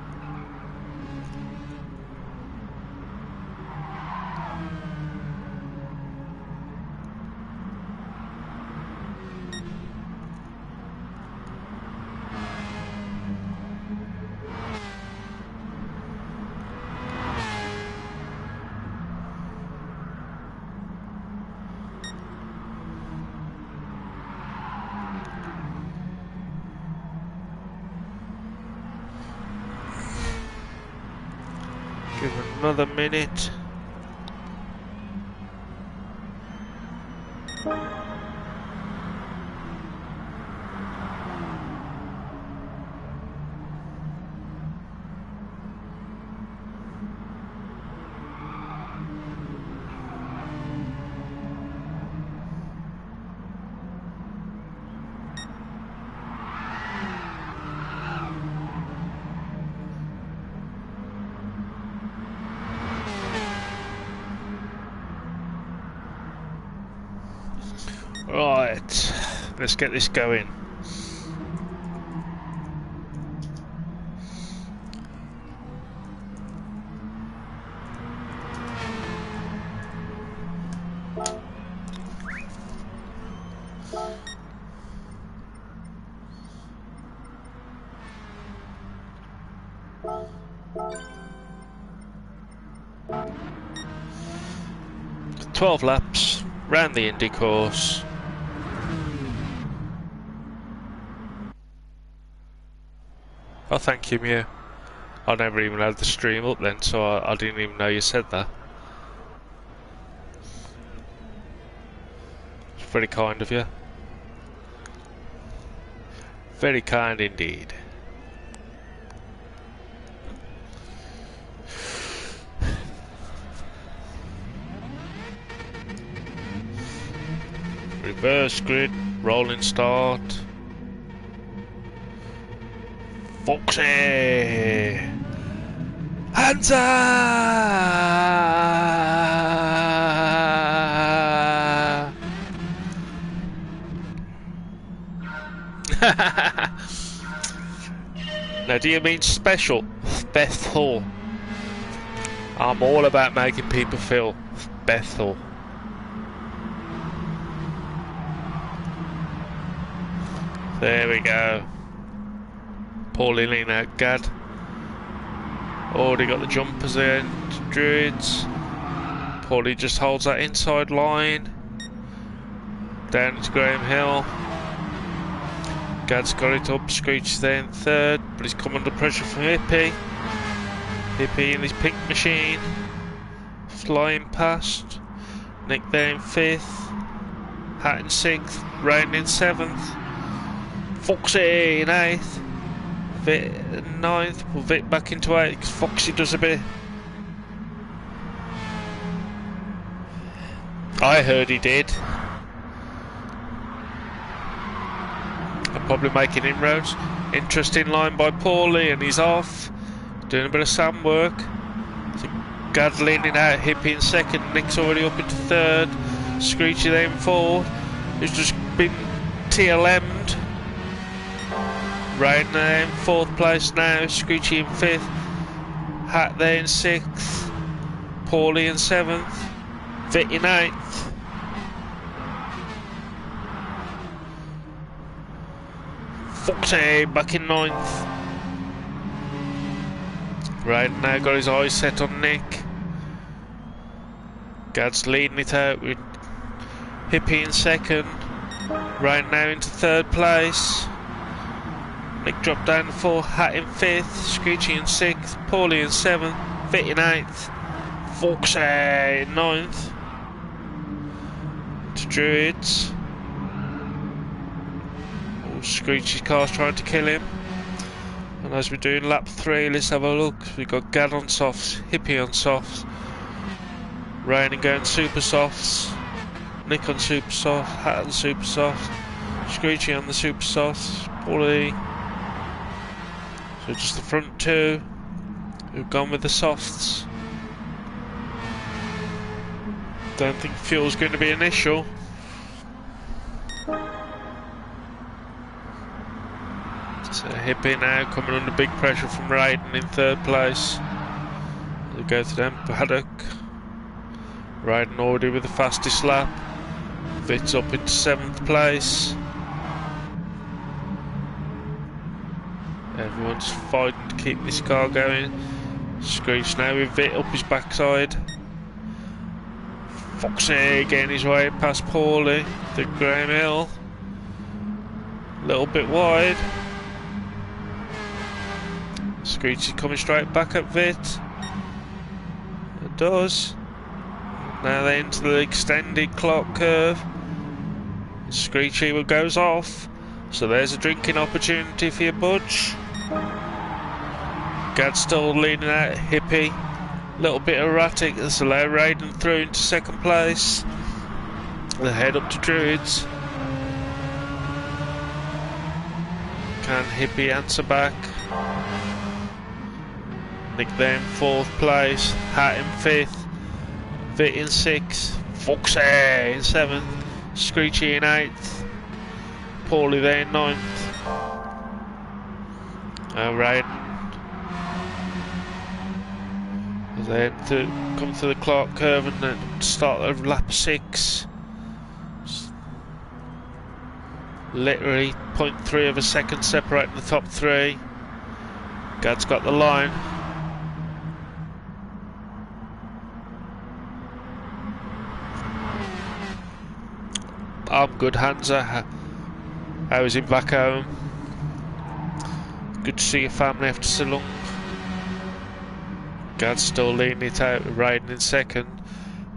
Give it another minute. Right, let's get this going. "12 laps round the Indy course." Oh, thank you, Mew. I never even had the stream up then, so I didn't even know you said that. It's very kind of you. Very kind indeed. Reverse grid, rolling start. Foxy! Hands up! Now, do you mean special? Bethel. I'm all about making people feel Bethel. There we go. Poorly lean out, Gad. Already got the jumpers there, Druids. Paulie just holds that inside line. Down to Graham Hill. Gad's got it up, Screech there in third, but he's come under pressure from Hippie. Hippie in his pink machine. Flying past. Nick there in fifth. Hat in sixth. Rain in seventh. Foxy in eighth. Vit in ninth. We'll Vit back into eighth because Foxy does a bit. I heard he did. I'm probably making inroads. Interesting line by Paulie, and he's off. Doing a bit of sand work. So Gad leaning out, Hippie in second. Nick's already up into third. Screechy there in fourth. He's just been TLM'd. Rain there in fourth place now. Screechy in fifth. Hat there in sixth. Paulie in seventh. Vit in eighth. Foxy back in ninth. Right now got his eyes set on Nick. Gad's leading it out with Hippie in second. Right now into third place. Nick dropped down to fourth. Hat in fifth. Screechy in sixth. Paulie in seventh. Vit in eighth. Foxy in ninth. To Druids. Screechy's car's trying to kill him. And as we're doing lap 3, let's have a look. We've got Gad on softs, Hippie on softs, Rain and going super softs, Nick on super soft, Hat on super soft, Screechy on the super softs, Paulie. So just the front two who've gone with the softs. Don't think fuel's going to be an issue. So Hippie now coming under big pressure from Raiden in third place. They go to them, Paddock. Raiden already with the fastest lap. Vit's up into 7th place. Everyone's fighting to keep this car going. Screech now with Vit up his backside. Foxy getting his way past Paulie. The Graham Hill. A little bit wide. Screech is coming straight back at Vit. It does. Now they're into the extended clock curve. Screechy goes off. So there's a drinking opportunity for your Budge. Gad's still leaning out Hippie. Little bit erratic. That's allowed Raiden through into second place. They head up to Druids. Can Hippie answer back? Nick there in 4th place, Hat in 5th, Vit in 6th, Foxy in 7th, Screechy in 8th, Paulie there in 9th. Raiden as they come to the Clark curve and then start of lap 6. Literally 0.3 of a second separating the top 3. Gad's got the line. I'm good, Hansa. How is it back home? Good to see your family after so long. Gad's still leading it out with Raiden in 2nd,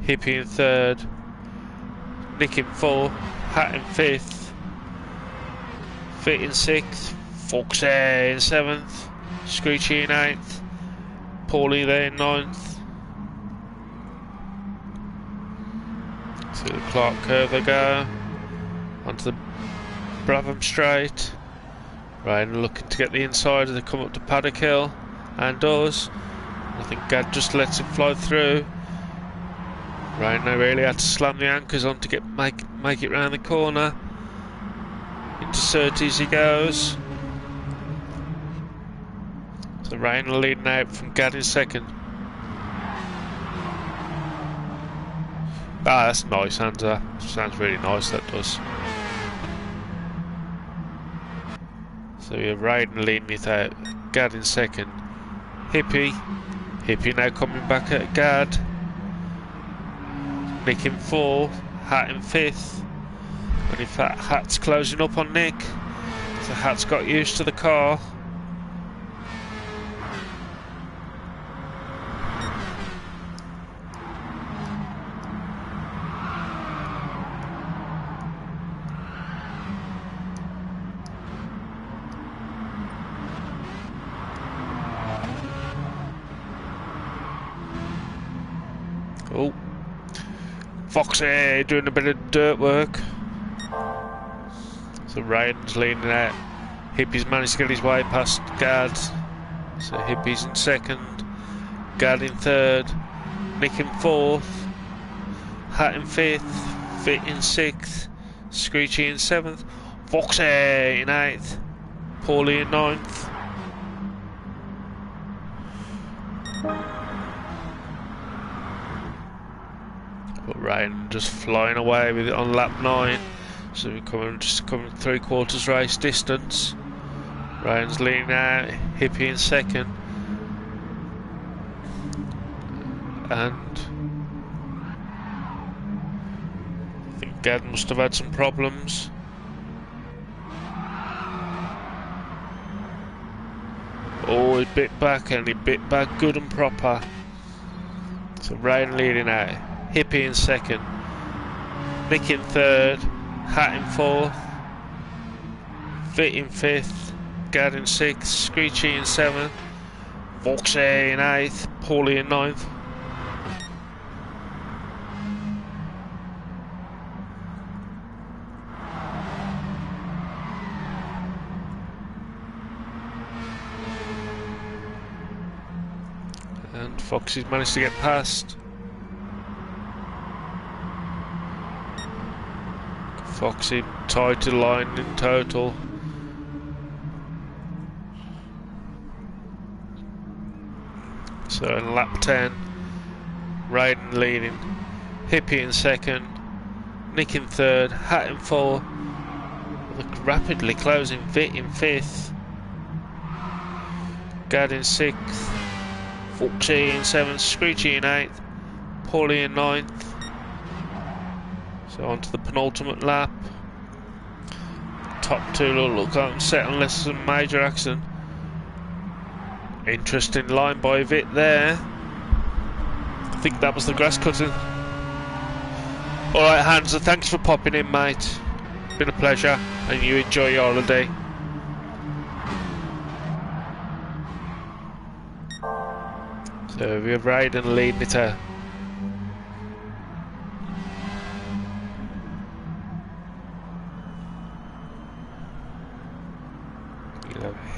Hippie in 3rd, Nick in 4th, Hat in 5th, Vit in 6th, Foxy in 7th, Screechy in 8th, Paulie there in 9th. To the Clark curve they go. Onto the Brabham straight. Ryan looking to get the inside as they come up to Paddock Hill, and does. I think Gad just lets it fly through. Ryan now really had to slam the anchors on to make it round the corner. Into Surtees he goes. So Ryan leading out from Gad in second. Ah, that's nice, Hansa. Sounds really nice, that does. So we have Ryan leading it out. Gad in second. Hippie now coming back at Gad. Nick in fourth. Hat in fifth. And in fact, Hat's closing up on Nick. So Hat's got used to the car. Oh, Foxy doing a bit of dirt work. So Ryan's leaning out. Hippie's managed to get his way past Gad. So Hippie's in second. Gad in third. Nick in fourth. Hat in fifth. Fit in sixth. Screechy in seventh. Foxy in eighth. Paulie in ninth. But Ryan just flying away with it on lap 9. So we're just coming 3/4 race distance. Ryan's leading out, Hippie in second. And I think Gad must have had some problems. Oh, he bit back, and he bit back good and proper. So Ryan leading out. Hippie in second, Nick in third, Hat in fourth, Fit in fifth, Gad in sixth, Screechy in seventh, Foxy in eighth, Paulie in ninth. And Foxy's managed to get past. Foxy tied to the line in total. So in lap 10, Raiden leading, Hippie in second, Nick in third, Hat in fourth, rapidly closing Vit in fifth, Gad in sixth, Foxy in seventh, Screechy in eighth, Paulie in ninth. So on to the penultimate lap. Top two look set unless some major accident. Interesting line by Vit there. I think that was the grass cutting. Alright Hansa, thanks for popping in mate. Been a pleasure and you enjoy your holiday. So we have Raiden leading it out.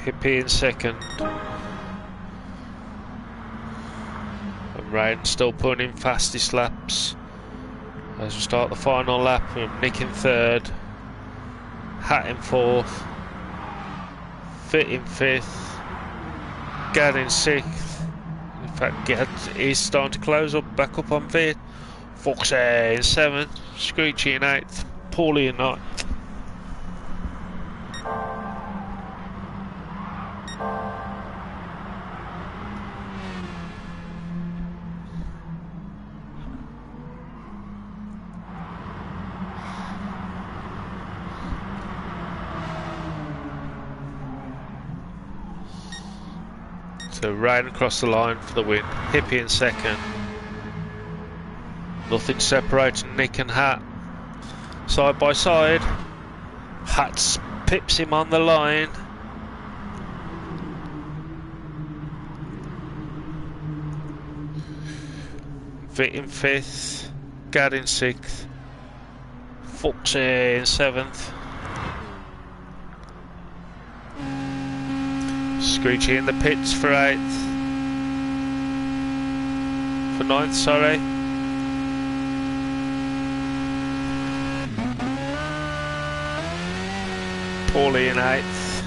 Hippie in second. And Ryan still putting in fastest laps. As we start the final lap, we have Nick in third, Hat in fourth, Fit in fifth, Gad in sixth. In fact, Gad is starting to close up, back up on Fit. Foxy in seventh, Screechy in eighth, Paulie in ninth. So riding across the line for the win. Hippie in second. Nothing separating Nick and Hat. Side by side. Hat pips him on the line. Vit in fifth. Gad in sixth. Foxy in seventh. Screechy in the pits for 8th. For 9th, sorry. Paulie in 8th.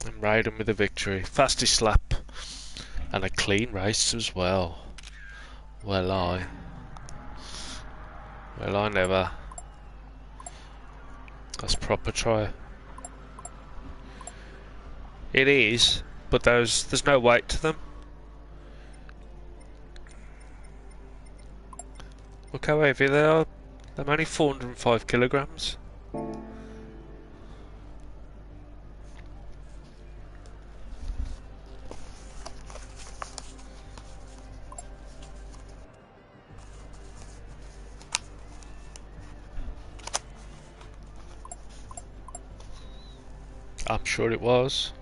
And Raiden with a victory. Fastest lap. And a clean race as well. Well, I never. That's proper try. It is, but there's no weight to them. Look how heavy they are. They're only 405 kilograms. I'm sure it was.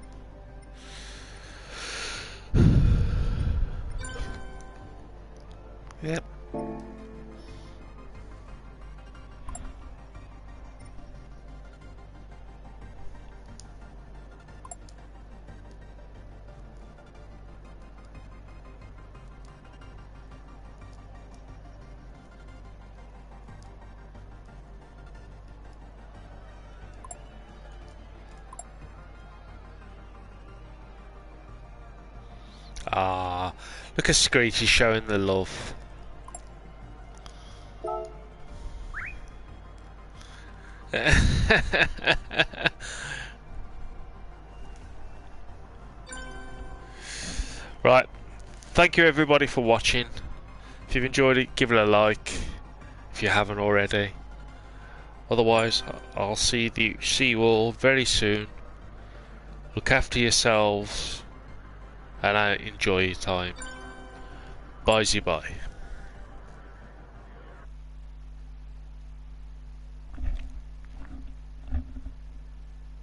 Yep. Ah, look at Screechy showing the love. Right, thank you everybody for watching. If you've enjoyed it, give it a like if you haven't already. Otherwise, I'll see you all very soon. Look after yourselves and enjoy your time. Bye-bye.